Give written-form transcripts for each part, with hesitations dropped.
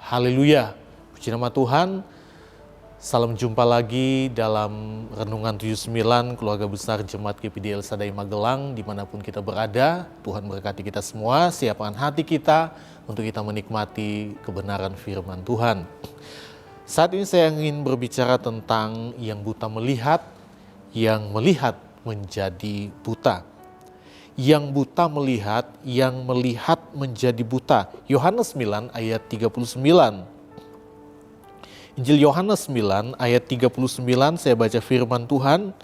Haleluya, puji nama Tuhan. Salam jumpa lagi dalam Renungan 79 Keluarga Besar Jemaat GPD El Shaddai Magelang. Dimanapun kita berada, Tuhan berkati kita semua. Siapkan hati kita untuk kita menikmati kebenaran firman Tuhan. Saat ini saya ingin berbicara tentang yang buta melihat, yang melihat menjadi buta. Yang buta melihat, yang melihat menjadi buta. Yohanes 9 ayat 39. Injil Yohanes 9 ayat 39, saya baca firman Tuhan.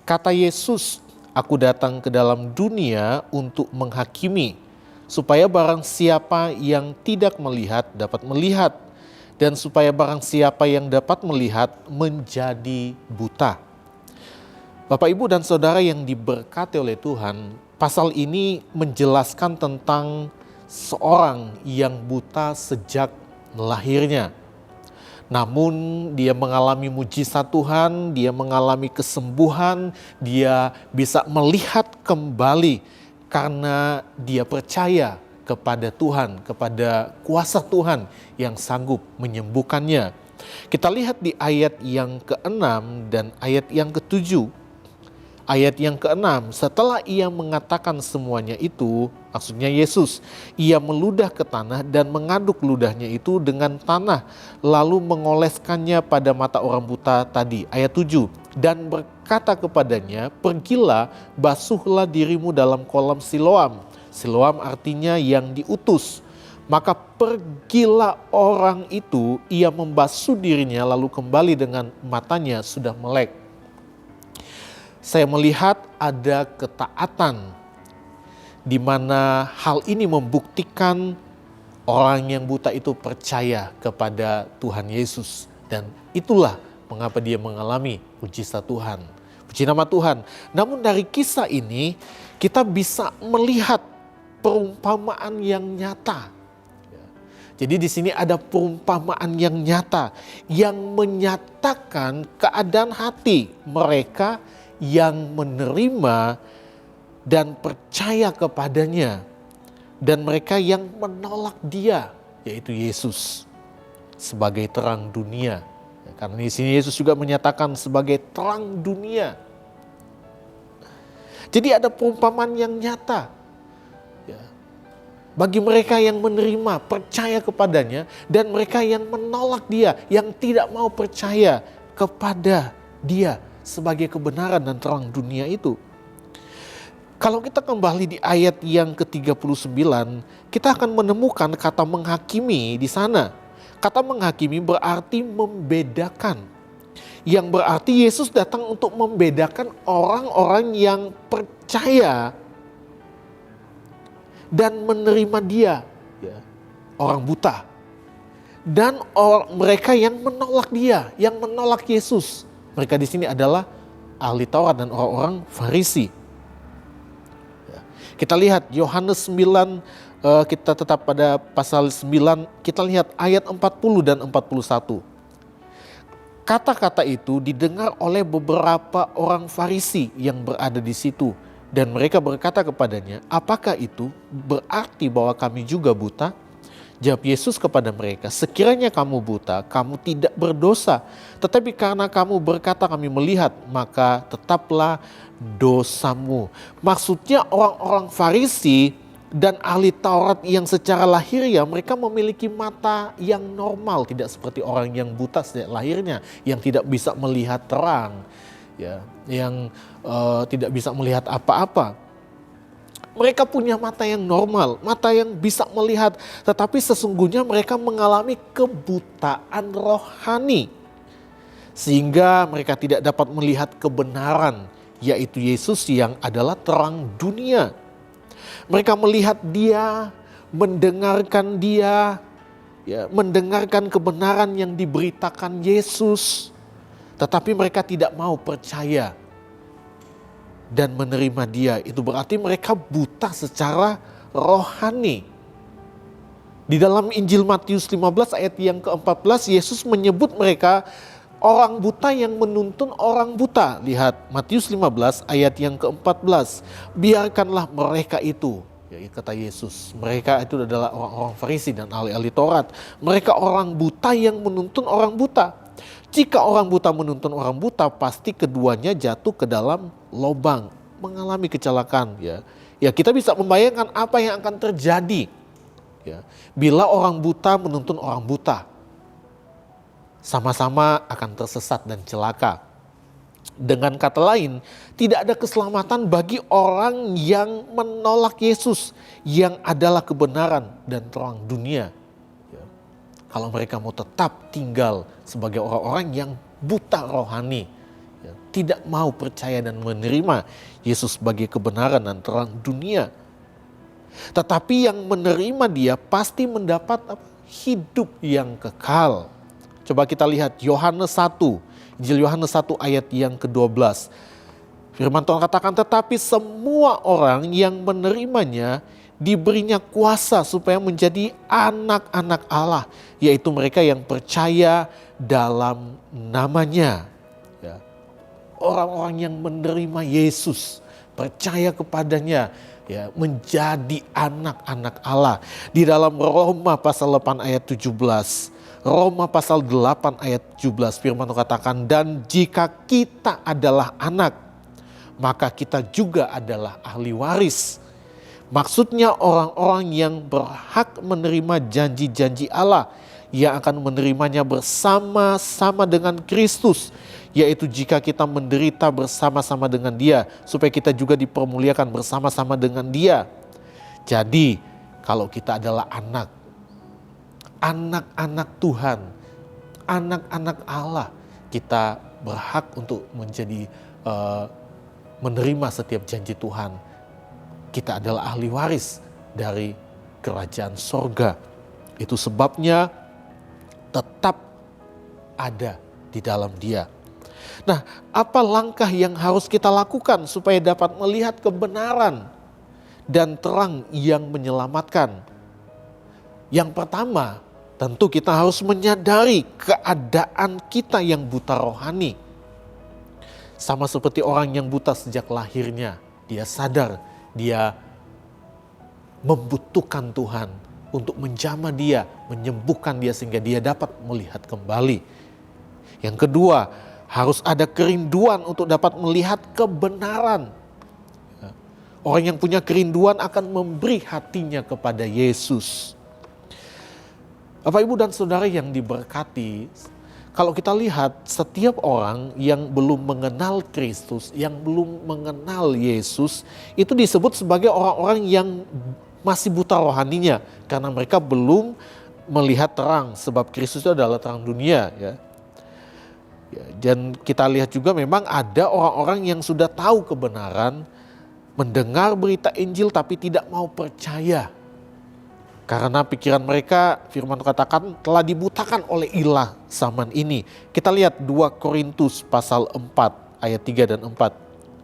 Kata Yesus, aku datang ke dalam dunia untuk menghakimi, supaya barang siapa yang tidak melihat dapat melihat, dan supaya barang siapa yang dapat melihat menjadi buta. Bapak, Ibu, dan Saudara yang diberkati oleh Tuhan, pasal ini menjelaskan tentang seorang yang buta sejak lahirnya. Namun dia mengalami mujizat Tuhan, dia mengalami kesembuhan, dia bisa melihat kembali karena dia percaya kepada Tuhan, kepada kuasa Tuhan yang sanggup menyembuhkannya. Kita lihat di ayat yang ke-6 dan ayat yang ke-7. Ayat yang ke-6, setelah ia mengatakan semuanya itu, maksudnya Yesus, ia meludah ke tanah dan mengaduk ludahnya itu dengan tanah, lalu mengoleskannya pada mata orang buta tadi. Ayat 7, dan berkata kepadanya, pergilah, basuhlah dirimu dalam kolam Siloam. Siloam artinya yang diutus. Maka pergilah orang itu, ia membasuh dirinya lalu kembali dengan matanya sudah melek. Saya melihat ada ketaatan di mana hal ini membuktikan orang yang buta itu percaya kepada Tuhan Yesus. Dan itulah mengapa dia mengalami mujizat Tuhan. Puji nama Tuhan. Namun dari kisah ini kita bisa melihat perumpamaan yang nyata. Jadi di sini ada perumpamaan yang nyata yang menyatakan keadaan hati mereka yang menerima dan percaya kepadanya, dan mereka yang menolak dia, yaitu Yesus sebagai terang dunia. Karena di sini Yesus juga menyatakan sebagai terang dunia. Jadi ada perumpamaan yang nyata bagi mereka yang menerima, percaya kepadanya, dan mereka yang menolak dia, yang tidak mau percaya kepada dia sebagai kebenaran dan terang dunia itu. Kalau kita kembali di ayat yang ke-39, kita akan menemukan kata menghakimi di sana. Kata menghakimi berarti membedakan. Yang berarti Yesus datang untuk membedakan orang-orang yang percaya dan menerima dia, orang buta. Dan mereka yang menolak dia, yang menolak Yesus. Mereka di sini adalah ahli Taurat dan orang-orang Farisi. Kita lihat Yohanes 9, kita tetap pada pasal 9, kita lihat ayat 40 dan 41. Kata-kata itu didengar oleh beberapa orang Farisi yang berada di situ. Dan mereka berkata kepadanya, apakah itu berarti bahwa kami juga buta? Jawab Yesus kepada mereka, sekiranya kamu buta, kamu tidak berdosa. Tetapi karena kamu berkata kami melihat, maka tetaplah dosamu. Maksudnya orang-orang Farisi dan ahli Taurat yang secara lahiriah mereka memiliki mata yang normal. Tidak seperti orang yang buta sejak lahirnya, yang tidak bisa melihat terang, yang tidak bisa melihat apa-apa. Mereka punya mata yang normal, mata yang bisa melihat, tetapi sesungguhnya mereka mengalami kebutaan rohani. Sehingga mereka tidak dapat melihat kebenaran, yaitu Yesus yang adalah terang dunia. Mereka melihat dia, mendengarkan dia, mendengarkan kebenaran yang diberitakan Yesus. Tetapi mereka tidak mau percaya dan menerima dia. Itu berarti mereka buta secara rohani. Di dalam Injil Matius 15 ayat yang ke-14, Yesus menyebut mereka orang buta yang menuntun orang buta. Lihat Matius 15 ayat yang ke-14. Biarkanlah mereka itu Ya, kata Yesus, mereka itu adalah orang-orang Farisi dan ahli-ahli Taurat. Mereka orang buta yang menuntun orang buta. Jika orang buta menuntun orang buta, pasti keduanya jatuh ke dalam lubang, mengalami kecelakaan. Ya, kita bisa membayangkan apa yang akan terjadi. Ya, bila orang buta menuntun orang buta, sama-sama akan tersesat dan celaka. Dengan kata lain, tidak ada keselamatan bagi orang yang menolak Yesus, yang adalah kebenaran dan terang dunia. Ya. Kalau mereka mau tetap tinggal sebagai orang-orang yang buta rohani, ya, tidak mau percaya dan menerima Yesus sebagai kebenaran dan terang dunia. Tetapi yang menerima dia pasti mendapat hidup yang kekal. Coba kita lihat Yohanes 1. Injil Yohanes 1 ayat yang ke-12. Firman Tuhan katakan, tetapi semua orang yang menerimanya diberinya kuasa supaya menjadi anak-anak Allah. Yaitu mereka yang percaya dalam namanya. Ya. Orang-orang yang menerima Yesus, percaya kepadanya, ya, menjadi anak-anak Allah. Di dalam Roma pasal 8 ayat 17. Roma pasal 8 ayat 17 firman Tuhan katakan, dan jika kita adalah anak, maka kita juga adalah ahli waris. Maksudnya orang-orang yang berhak menerima janji-janji Allah, yang akan menerimanya bersama-sama dengan Kristus. Yaitu jika kita menderita bersama-sama dengan Dia, supaya kita juga dipermuliakan bersama-sama dengan Dia. Jadi kalau kita adalah anak-anak Tuhan, anak-anak Allah, kita berhak untuk menjadi menerima setiap janji Tuhan. Kita adalah ahli waris dari kerajaan sorga. Itu sebabnya tetap ada di dalam Dia. Nah, apa langkah yang harus kita lakukan supaya dapat melihat kebenaran dan terang yang menyelamatkan? Yang pertama, tentu kita harus menyadari keadaan kita yang buta rohani. Sama seperti orang yang buta sejak lahirnya, dia sadar dia membutuhkan Tuhan untuk menjamah dia, menyembuhkan dia sehingga dia dapat melihat kembali. Yang kedua, harus ada kerinduan untuk dapat melihat kebenaran. Orang yang punya kerinduan akan memberi hatinya kepada Yesus. Bapak, Ibu dan Saudara yang diberkati, kalau kita lihat setiap orang yang belum mengenal Kristus, yang belum mengenal Yesus, itu disebut sebagai orang-orang yang masih buta rohaninya. Karena mereka belum melihat terang, sebab Kristus itu adalah terang dunia. Dan kita lihat juga memang ada orang-orang yang sudah tahu kebenaran, mendengar berita Injil tapi tidak mau percaya. Karena pikiran mereka, firman katakan, telah dibutakan oleh ilah zaman ini. Kita lihat 2 Korintus pasal 4 ayat 3 dan 4.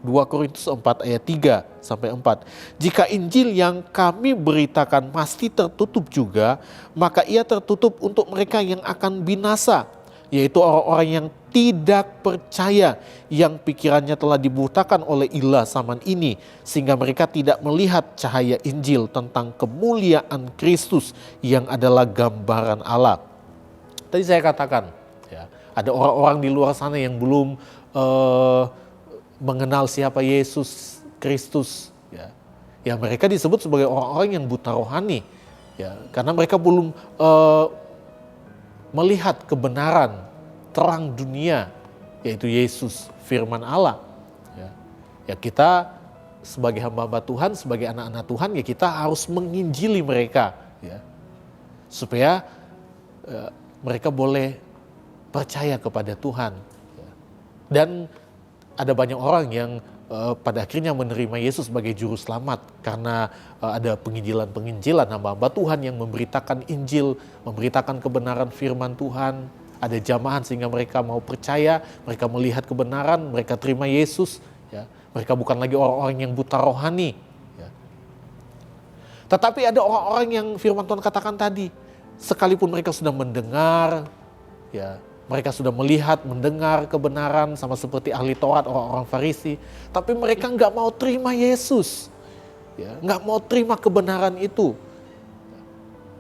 2 Korintus 4 ayat 3 sampai 4. Jika Injil yang kami beritakan pasti tertutup juga, maka ia tertutup untuk mereka yang akan binasa, yaitu orang-orang yang tidak percaya, yang pikirannya telah dibutakan oleh ilah zaman ini, sehingga mereka tidak melihat cahaya Injil tentang kemuliaan Kristus yang adalah gambaran Allah. Tadi saya katakan, ya, ada orang-orang di luar sana yang belum mengenal siapa Yesus Kristus. Ya, mereka disebut sebagai orang-orang yang buta rohani, ya, karena mereka belum melihat kebenaran terang dunia, yaitu Yesus firman Allah. Ya, kita sebagai hamba-hamba Tuhan, sebagai anak-anak Tuhan, ya kita harus menginjili mereka, ya, supaya mereka boleh percaya kepada Tuhan. Dan ada banyak orang yang pada akhirnya menerima Yesus sebagai juru selamat karena ada penginjilan-penginjilan hamba-hamba Tuhan yang memberitakan Injil, memberitakan kebenaran firman Tuhan. Ada jamahan sehingga mereka mau percaya, mereka melihat kebenaran, mereka terima Yesus. Ya. Mereka bukan lagi orang-orang yang buta rohani. Ya. Tetapi ada orang-orang yang firman Tuhan katakan tadi, sekalipun mereka sudah mendengar, ya, mereka sudah melihat, mendengar kebenaran sama seperti ahli Taurat, orang-orang Farisi, tapi mereka nggak mau terima Yesus. ya, nggak mau terima kebenaran itu.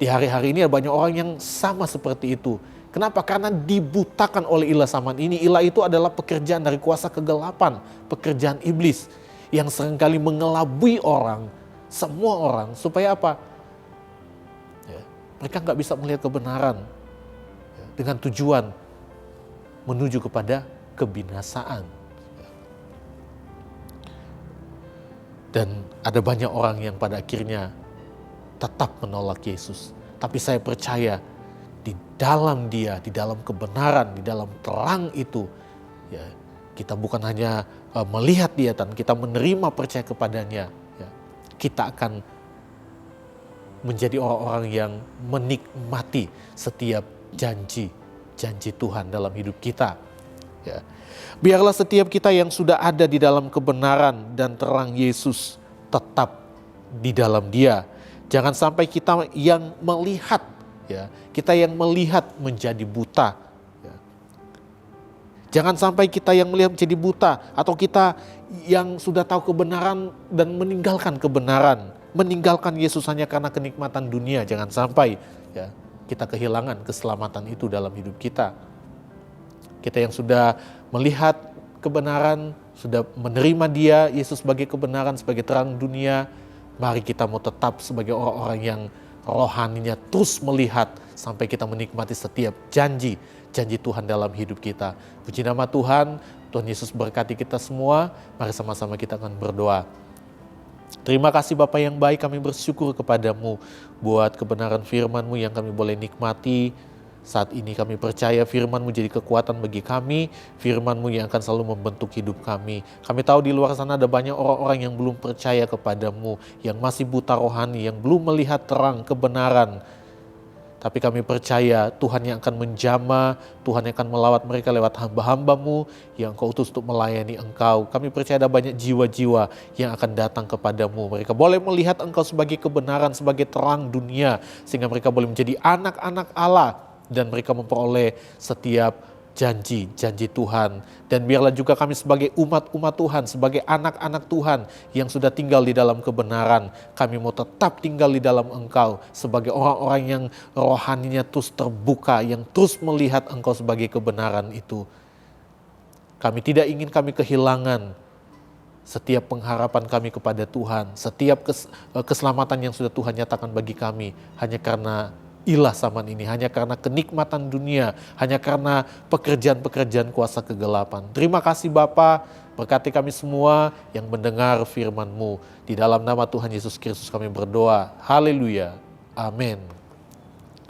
Di hari-hari ini ada banyak orang yang sama seperti itu. Kenapa? Karena dibutakan oleh ilah zaman ini. Ilah itu adalah pekerjaan dari kuasa kegelapan, pekerjaan iblis yang seringkali mengelabui orang, semua orang, supaya apa? Ya, mereka nggak bisa melihat kebenaran, ya, dengan tujuan menuju kepada kebinasaan. Dan ada banyak orang yang pada akhirnya tetap menolak Yesus. Tapi saya percaya di dalam Dia, di dalam kebenaran, di dalam terang itu, ya, kita bukan hanya melihat Dia dan kita menerima percaya kepadanya, ya, kita akan menjadi orang-orang yang menikmati setiap janji Tuhan dalam hidup kita. Ya. Biarlah setiap kita yang sudah ada di dalam kebenaran dan terang Yesus tetap di dalam Dia. Jangan sampai kita yang melihat, ya, kita yang melihat menjadi buta. Ya. Jangan sampai kita yang melihat menjadi buta, atau kita yang sudah tahu kebenaran dan meninggalkan kebenaran, meninggalkan Yesus hanya karena kenikmatan dunia. Jangan sampai, ya, kita kehilangan keselamatan itu dalam hidup kita. Kita yang sudah melihat kebenaran, sudah menerima Dia, Yesus sebagai kebenaran, sebagai terang dunia, mari kita mau tetap sebagai orang-orang yang rohaninya terus melihat sampai kita menikmati setiap janji Tuhan dalam hidup kita. Puji nama Tuhan, Tuhan Yesus berkati kita semua. Mari sama-sama kita akan berdoa. Terima kasih Bapa yang baik, kami bersyukur kepadamu buat kebenaran firman-Mu yang kami boleh nikmati. Saat ini kami percaya firman-Mu jadi kekuatan bagi kami, firman-Mu yang akan selalu membentuk hidup kami. Kami tahu di luar sana ada banyak orang-orang yang belum percaya kepadamu, yang masih buta rohani, yang belum melihat terang kebenaran. Tapi kami percaya Tuhan yang akan menjamah, Tuhan yang akan melawat mereka lewat hamba-hamba-Mu yang Kau utus untuk melayani Engkau. Kami percaya ada banyak jiwa-jiwa yang akan datang kepadamu. Mereka boleh melihat Engkau sebagai kebenaran, sebagai terang dunia, sehingga mereka boleh menjadi anak-anak Allah. Dan mereka memperoleh setiap janji Tuhan. Dan biarlah juga kami sebagai umat-umat Tuhan, sebagai anak-anak Tuhan yang sudah tinggal di dalam kebenaran, kami mau tetap tinggal di dalam Engkau sebagai orang-orang yang rohaninya terus terbuka, yang terus melihat Engkau sebagai kebenaran itu. Kami tidak ingin kami kehilangan setiap pengharapan kami kepada Tuhan, setiap keselamatan yang sudah Tuhan nyatakan bagi kami, hanya karena ilah zaman ini, hanya karena kenikmatan dunia, hanya karena pekerjaan-pekerjaan kuasa kegelapan. Terima kasih Bapa, berkati kami semua yang mendengar firman-Mu. Di dalam nama Tuhan Yesus Kristus kami berdoa. Haleluya. Amin.